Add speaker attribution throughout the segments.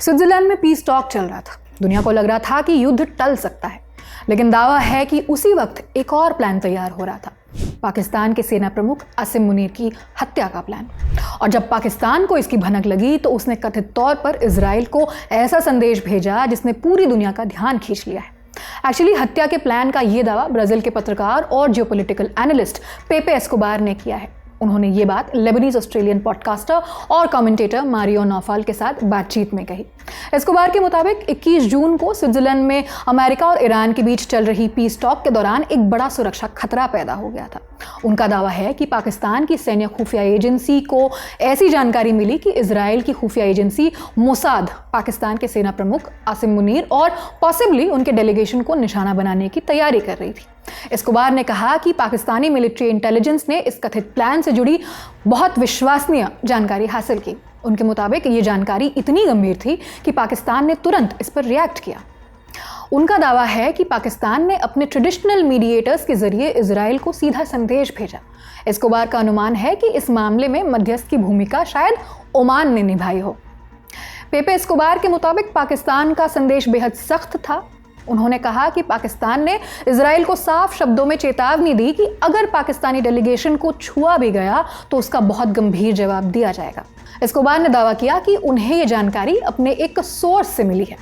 Speaker 1: Switzerland में piece talk चल रहा था। दुनिया को लग रहा था कि युद्ध टल सकता है, लेकिन दावा है कि उसी वक्त एक और प्लान तैयार हो रहा था, पाकिस्तान के सेना प्रमुख आसिम मुनीर की हत्या का प्लान। और जब पाकिस्तान को इसकी भनक लगी तो उसने कथित तौर पर इजराइल को ऐसा संदेश भेजा जिसने पूरी दुनिया का ध्यान खींच लिया है। एक्चुअली हत्या के प्लान का ये दावा ब्राजील के पत्रकार और जियोपॉलिटिकल एनालिस्ट पेपे एस्कोबार ने किया है। उन्होंने ये बात लेबनीज ऑस्ट्रेलियन पॉडकास्टर और कमेंटेटर मारियो नौफाल के साथ बातचीत में कही। एस्कोबार के मुताबिक 21 जून को स्विट्जरलैंड में अमेरिका और ईरान के बीच चल रही पीस टॉक के दौरान एक बड़ा सुरक्षा खतरा पैदा हो गया था। उनका दावा है कि पाकिस्तान की सैन्य खुफिया एजेंसी को ऐसी जानकारी मिली कि इजराइल की खुफिया एजेंसी मोसाद पाकिस्तान के सेना प्रमुख आसिम मुनीर और पॉसिबली उनके डेलीगेशन को निशाना बनाने की तैयारी कर रही थी। एस्कोबार ने कहा कि पाकिस्तानी मिलिट्री इंटेलिजेंस ने इस कथित प्लान से जुड़ी बहुत विश्वसनीय जानकारी हासिल की। उनके मुताबिक ये जानकारी इतनी गंभीर थी कि पाकिस्तान ने तुरंत इस पर रिएक्ट किया। उनका दावा है कि पाकिस्तान ने अपने ट्रेडिशनल मीडिएटर्स के जरिए इजराइल को सीधा संदेश भेजा। एस्कोबार का अनुमान है कि इस मामले में मध्यस्थ की भूमिका शायद ओमान ने निभाई हो। पेपे एस्कोबार के मुताबिक पाकिस्तान का संदेश बेहद सख्त था। उन्होंने कहा कि पाकिस्तान ने इजराइल को साफ शब्दों में चेतावनी दी कि अगर पाकिस्तानी डेलीगेशन को छुआ भी गया तो उसका बहुत गंभीर जवाब दिया जाएगा। एस्कोबार ने दावा किया कि उन्हें ये जानकारी अपने एक सोर्स से मिली है।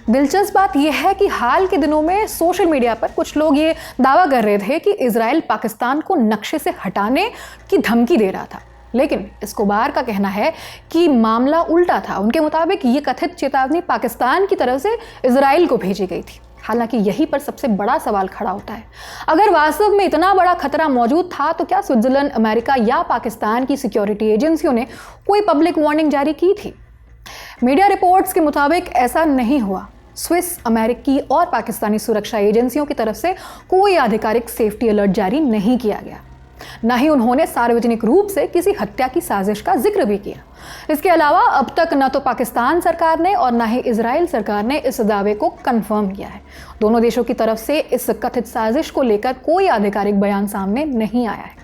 Speaker 1: दिलचस्प बात यह है कि हाल के दिनों में सोशल मीडिया पर कुछ लोग ये दावा कर रहे थे कि इजराइल पाकिस्तान को नक्शे से हटाने की धमकी दे रहा था, लेकिन एस्कोबार का कहना है कि मामला उल्टा था। उनके मुताबिक ये कथित चेतावनी पाकिस्तान की तरफ से इजराइल को भेजी गई थी। हालांकि यहीं पर सबसे बड़ा सवाल खड़ा होता है, अगर वास्तव में इतना बड़ा खतरा मौजूद था तो क्या स्विट्जरलैंड, अमेरिका या पाकिस्तान की सिक्योरिटी एजेंसियों ने कोई पब्लिक वार्निंग जारी की थी? मीडिया रिपोर्ट्स के मुताबिक ऐसा नहीं हुआ। स्विस, अमेरिकी और पाकिस्तानी सुरक्षा एजेंसियों की तरफ से कोई आधिकारिक सेफ्टी अलर्ट जारी नहीं किया गया। न ही उन्होंने सार्वजनिक रूप से किसी हत्या की साजिश का जिक्र भी किया। इसके अलावा अब तक न तो पाकिस्तान सरकार ने और न ही इजराइल सरकार ने इस दावे को कंफर्म किया है। दोनों देशों की तरफ से इस कथित साजिश को लेकर कोई आधिकारिक बयान सामने नहीं आया है।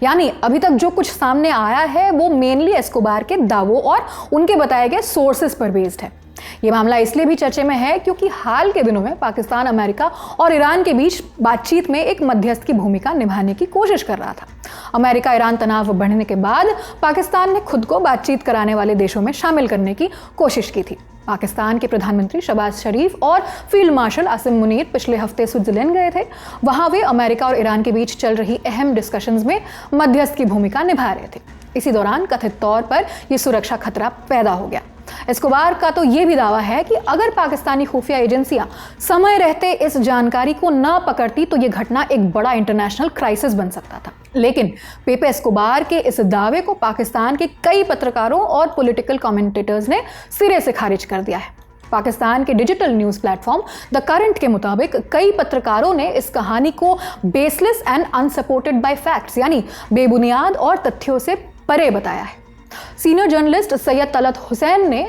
Speaker 1: यानी अभी तक जो कुछ सामने आया है वो मेनली एस्कोबार के दावों और उनके बताए गए सोर्सेस पर बेस्ड है। ये मामला इसलिए भी चर्चे में है क्योंकि हाल के दिनों में पाकिस्तान, अमेरिका और ईरान के बीच बातचीत में एक मध्यस्थ की भूमिका निभाने की कोशिश कर रहा था। अमेरिका ईरान तनाव बढ़ने के बाद पाकिस्तान ने खुद को बातचीत कराने वाले देशों में शामिल करने की कोशिश की थी। पाकिस्तान के प्रधानमंत्री शहबाज शरीफ और फील्ड मार्शल आसिम मुनीर पिछले हफ्ते स्विट्जरलैंड गए थे। वहां वे अमेरिका और ईरान के बीच चल रही अहम डिस्कशंस में मध्यस्थ की भूमिका निभा रहे थे। इसी दौरान कथित तौर पर यह सुरक्षा खतरा पैदा हो गया। एस्कोबार का तो ये भी दावा है कि अगर पाकिस्तानी खुफिया एजेंसियां समय रहते इस जानकारी को ना पकड़ती तो ये घटना एक बड़ा इंटरनेशनल क्राइसिस बन सकता था। लेकिन पेपे एस्कोबार के इस दावे को पाकिस्तान के कई पत्रकारों और पॉलिटिकल कमेंटेटर्स ने सिरे से खारिज कर दिया है। पाकिस्तान के digital news platform the current के मुताबिक कई पत्रकारों ने इस कहानी को baseless and unsupported by facts, यानी बेबुनियाद और तथ्यों से परे बताया है। सीनियर जर्नलिस्ट सैयद तलत हुसैन ने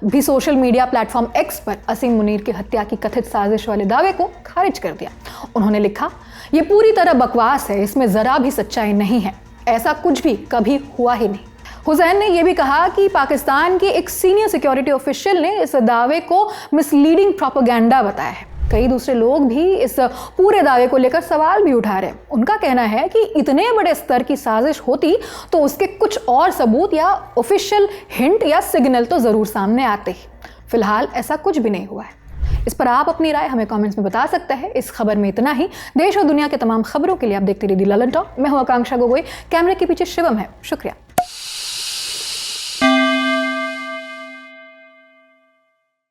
Speaker 1: भी सोशल मीडिया प्लेटफॉर्म एक्स पर आसिम मुनीर की हत्या की कथित साजिश वाले दावे को खारिज कर दिया। उन्होंने लिखा, ये पूरी तरह बकवास है, इसमें जरा भी सच्चाई नहीं है, ऐसा कुछ भी कभी हुआ ही नहीं। हुसैन ने यह भी कहा कि पाकिस्तान के एक सीनियर सिक्योरिटी ऑफिशियल ने इस दावे को मिसलीडिंग प्रोपेगेंडा बताया है। कई दूसरे लोग भी इस पूरे दावे को लेकर सवाल भी उठा रहे हैं। उनका कहना है कि इतने बड़े स्तर की साजिश होती तो उसके कुछ और सबूत या ऑफिशियल हिंट या सिग्नल तो जरूर सामने आते ही। फिलहाल ऐसा कुछ भी नहीं हुआ है। इस पर आप अपनी राय हमें कमेंट्स में बता सकते हैं। इस खबर में इतना ही। देश और दुनिया के तमाम खबरों के लिए आप देखते रहिए दी ललन टॉक। मैं हूं आकांक्षा गोगोई, कैमरे के पीछे शिवम है। शुक्रिया।